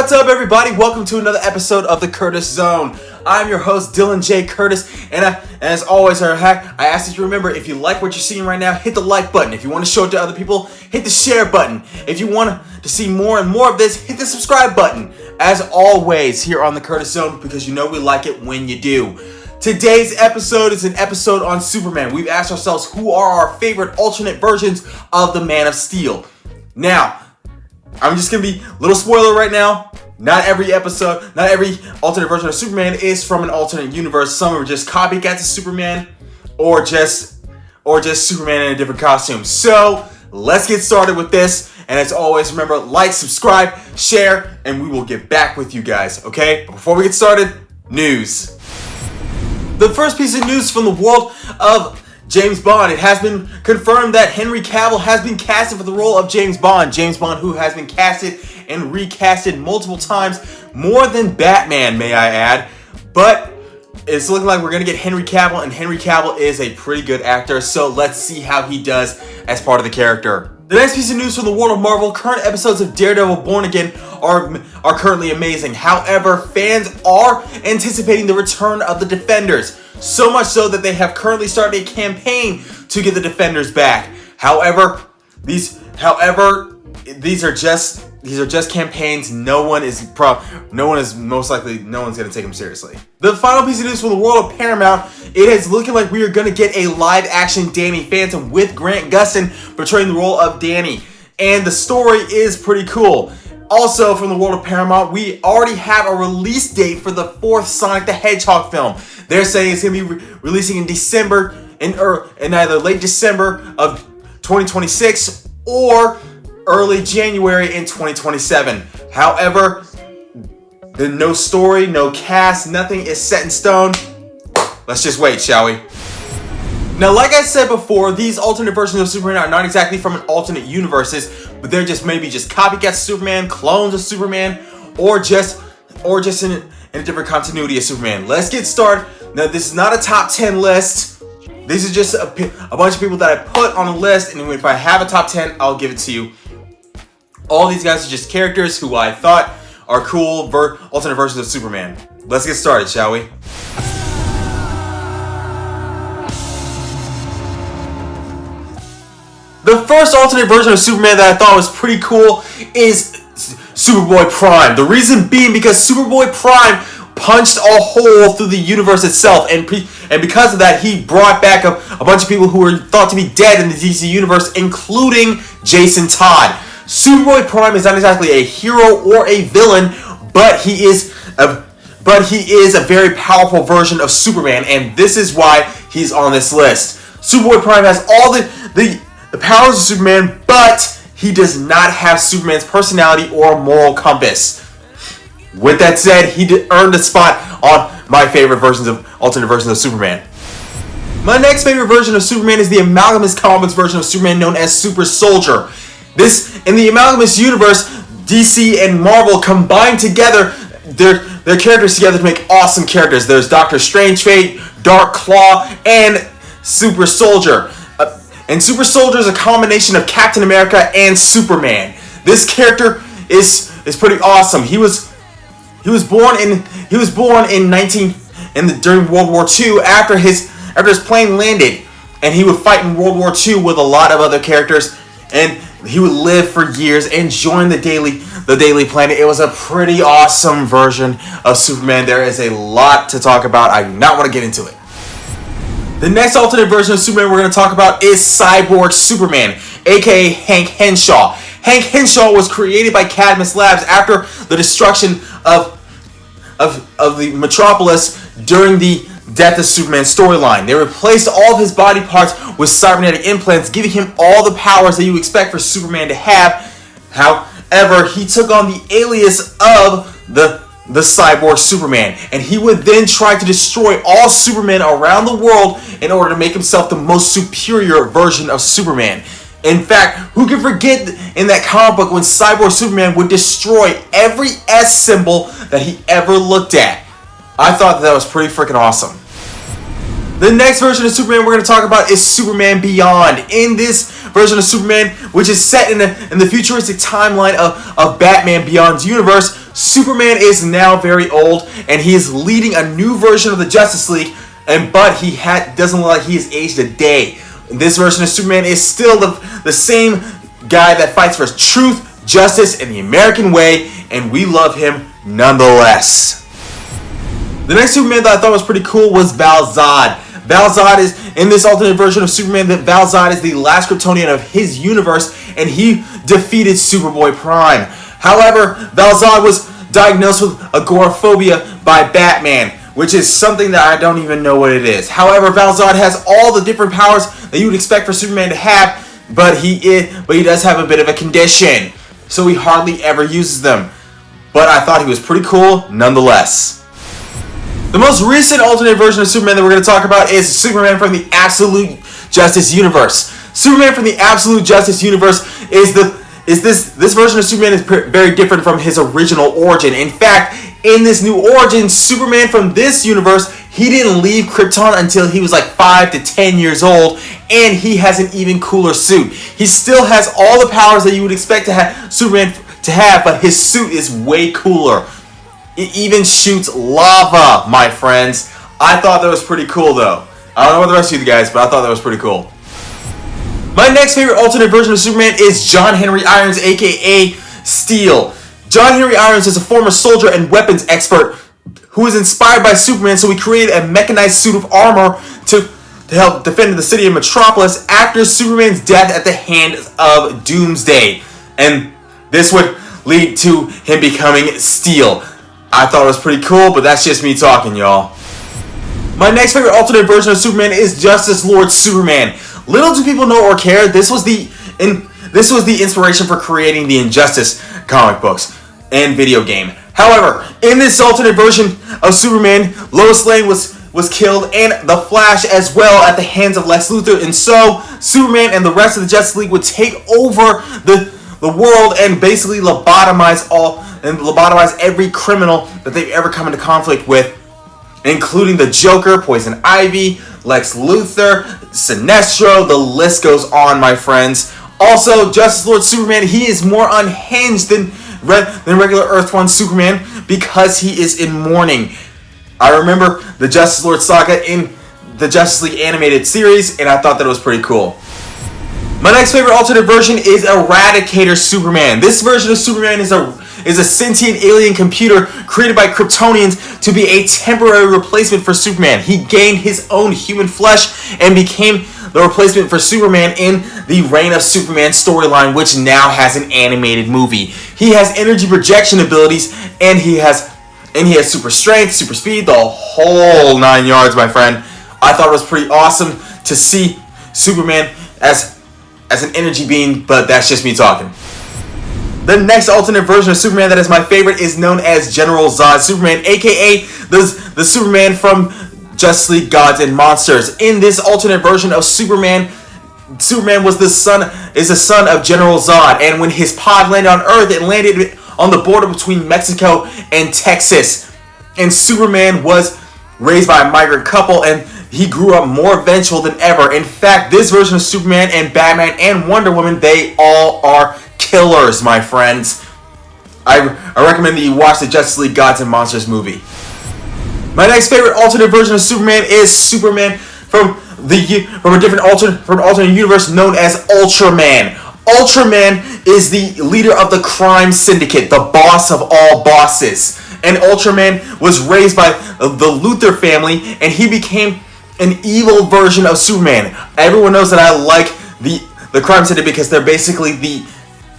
What's up, everybody? Welcome to another episode of the Curtis Zone. I'm your host, Dylan J. Curtis, and as always, I ask that you remember, if you like what you're seeing right now, hit the like button. If you want to show it to other people, hit the share button. If you want to see more and more of this, hit the subscribe button. As always, here on the Curtis Zone, because you know we like it when you do. Today's episode is an episode on Superman. We've asked ourselves who are our favorite alternate versions of the Man of Steel. Now, I'm just going to be a little spoiler right now. Not every alternate version of Superman is from an alternate universe. Some are just copycats of Superman or just Superman in a different costume. So, let's get started with this. And as always, remember, like, subscribe, share, and we will get back with you guys, okay? But before we get started, news. The first piece of news from the world of James Bond. It has been confirmed that Henry Cavill has been casted for the role of James Bond. James Bond, who has been casted and recasted multiple times, more than Batman, may I add. But it's looking like we're going to get Henry Cavill, and Henry Cavill is a pretty good actor, so let's see how he does as part of the character. The next piece of news from the world of Marvel: current episodes of Daredevil Born Again are currently amazing. However, fans are anticipating the return of the Defenders. So much so that they have currently started a campaign to get the Defenders back. However, these are just campaigns. No one's going to take them seriously. The final piece of news from the world of Paramount: it is looking like we are going to get a live action Danny Phantom with Grant Gustin portraying the role of Danny. And the story is pretty cool. Also, from the world of Paramount, we already have a release date for the fourth Sonic the Hedgehog film. They're saying it's going to be releasing in December, in either late December of 2026 or early January in 2027. However, there's no story, no cast, nothing is set in stone. Let's just wait, shall we? Now, like I said before, these alternate versions of Superman are not exactly from an alternate universes, but they're just maybe just copycats of Superman, clones of Superman, or just in a different continuity of Superman. Let's get started. Now, this is not a top 10 list. This is just a bunch of people that I put on a list, and if I have a top 10, I'll give it to you. All these guys are just characters who I thought are cool alternate versions of Superman. Let's get started, shall we? The first alternate version of Superman that I thought was pretty cool is Superboy Prime. The reason being because Superboy Prime punched a hole through the universe itself, and because of that, he brought back a bunch of people who were thought to be dead in the DC universe, including Jason Todd. Superboy Prime is not exactly a hero or a villain, but he is a very powerful version of Superman, and this is why he's on this list. Superboy Prime has all the powers of Superman, but he does not have Superman's personality or moral compass. With that said, he earned a spot on my favorite alternate versions of Superman. My next favorite version of Superman is the Amalgamous Comics version of Superman known as Super Soldier. In the Amalgamous universe, DC and Marvel combined together their characters together to make awesome characters. There's Doctor Strange Fate, Dark Claw, and Super Soldier. And Super Soldier is a combination of Captain America and Superman. This character is pretty awesome. He was born during World War II after his plane landed, and he would fight in World War II with a lot of other characters, and he would live for years and join the Daily Planet. It was a pretty awesome version of Superman. There is a lot to talk about. I do not want to get into it. The next alternate version of Superman we're going to talk about is Cyborg Superman, aka Hank Henshaw. Hank Henshaw was created by Cadmus Labs after the destruction of the Metropolis during the Death of Superman storyline. They replaced all of his body parts with cybernetic implants, giving him all the powers that you expect for Superman to have. However, he took on the alias of the Cyborg Superman, and he would then try to destroy all Supermen around the world in order to make himself the most superior version of Superman. In fact, who can forget in that comic book when Cyborg Superman would destroy every S symbol that he ever looked at? I thought that was pretty freaking awesome. The next version of Superman we're going to talk about is Superman Beyond. In this version of Superman, which is set in the futuristic timeline of Batman Beyond's universe, Superman is now very old, and he is leading a new version of the Justice League, but he doesn't look like he has aged a day. This version of Superman is still the same guy that fights for truth, justice, and the American way, and we love him nonetheless. The next Superman that I thought was pretty cool was Val-Zod. Val-Zod is, in this alternate version of Superman, that Val-Zod is the last Kryptonian of his universe, and he defeated Superboy Prime. However, Val-Zod was diagnosed with agoraphobia by Batman, which is something that I don't even know what it is. However, Val-Zod has all the different powers that you would expect for Superman to have, but he does have a bit of a condition, so he hardly ever uses them. But I thought he was pretty cool nonetheless. The most recent alternate version of Superman that we're going to talk about is Superman from the Absolute Justice Universe. Superman from the Absolute Justice Universe this version of Superman is very different from his original origin. In fact, in this new origin, Superman from this universe, he didn't leave Krypton until he was like 5 to 10 years old, and he has an even cooler suit. He still has all the powers that you would expect to have Superman to have, but his suit is way cooler. It even shoots lava, my friends. I thought that was pretty cool, though. I don't know what the rest of you guys, but I thought that was pretty cool. My next favorite alternate version of Superman is John Henry Irons, aka Steel. John Henry Irons is a former soldier and weapons expert who was inspired by Superman, so he created a mechanized suit of armor to help defend the city of Metropolis after Superman's death at the hands of Doomsday. And this would lead to him becoming Steel. I thought it was pretty cool, but that's just me talking, y'all. My next favorite alternate version of Superman is Justice Lord Superman. Little do people know or care, this was the inspiration for creating the Injustice comic books and video game. However, in this alternate version of Superman, Lois Lane was killed, and the Flash as well, at the hands of Lex Luthor, and so Superman and the rest of the Justice League would take over the world and basically lobotomize every criminal that they've ever come into conflict with, including the Joker, Poison Ivy, Lex Luthor, Sinestro, the list goes on, my friends. Also, Justice Lord Superman, he is more unhinged than regular Earth 1 Superman because he is in mourning. I remember the Justice Lord saga in the Justice League animated series, and I thought that was pretty cool. My next favorite alternate version is Eradicator Superman. This version of Superman is a sentient alien computer created by Kryptonians to be a temporary replacement for Superman. He gained his own human flesh and became the replacement for Superman in the Reign of Superman storyline, which now has an animated movie. He has energy projection abilities, and he has super strength, super speed, the whole 9 yards, my friend. I thought it was pretty awesome to see Superman as an energy being, but that's just me talking. The next alternate version of Superman that is my favorite is known as General Zod Superman, aka the Superman from Justice League Gods and Monsters. In this alternate version of Superman was the son of General Zod, and when his pod landed on Earth, it landed on the border between Mexico and Texas. And Superman was raised by a migrant couple, and he grew up more vengeful than ever. In fact, this version of Superman and Batman and Wonder Woman, they all are killers, my friends. I recommend that you watch the Justice League Gods and Monsters movie. My next favorite alternate version of Superman is Superman from an alternate universe known as Ultraman. Ultraman is the leader of the crime syndicate, the boss of all bosses. And Ultraman was raised by the Luthor family, and he became an evil version of Superman. Everyone knows that I like the crime syndicate because they're basically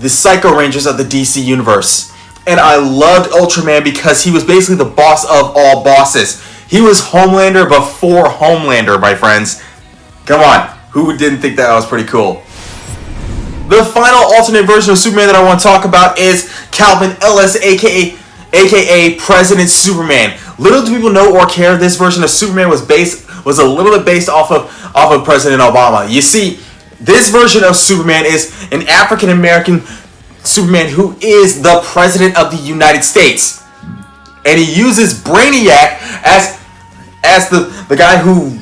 the Psycho Rangers of the DC universe. And I loved Ultraman because he was basically the boss of all bosses. He was Homelander before Homelander, my friends. Come on, who didn't think that was pretty cool? The final alternate version of Superman that I want to talk about is Calvin Ellis, aka President Superman. Little do people know or care, this version of Superman was a little bit based off of President Obama. You see, this version of Superman is an African American Superman who is the President of the United States. And he uses Brainiac as the guy who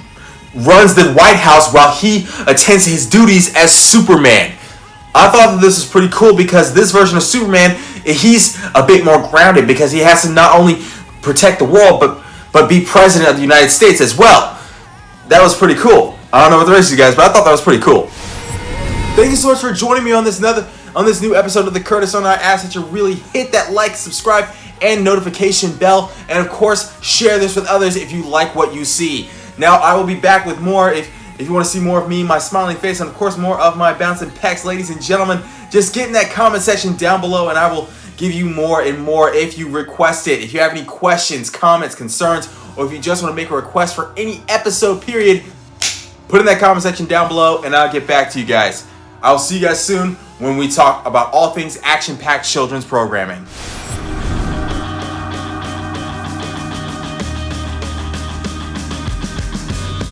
runs the White House while he attends to his duties as Superman. I thought that this was pretty cool because this version of Superman he's a bit more grounded because he has to not only protect the world but be president of the United States as well. That was pretty cool. I don't know what the rest of you guys, but I thought that was pretty cool. Thank you so much for joining me on this new episode of the Curtis Zone. I ask that you really hit that like, subscribe, and notification bell, and of course share this with others if you like what you see. Now I will be back with more if you want to see more of me, my smiling face, and of course more of my bouncing pecs. Ladies and gentlemen, just get in that comment section down below and I will give you more and more if you request it. If you have any questions, comments, concerns, or if you just want to make a request for any episode period, put in that comment section down below and I'll get back to you guys. I'll see you guys soon when we talk about all things action-packed children's programming.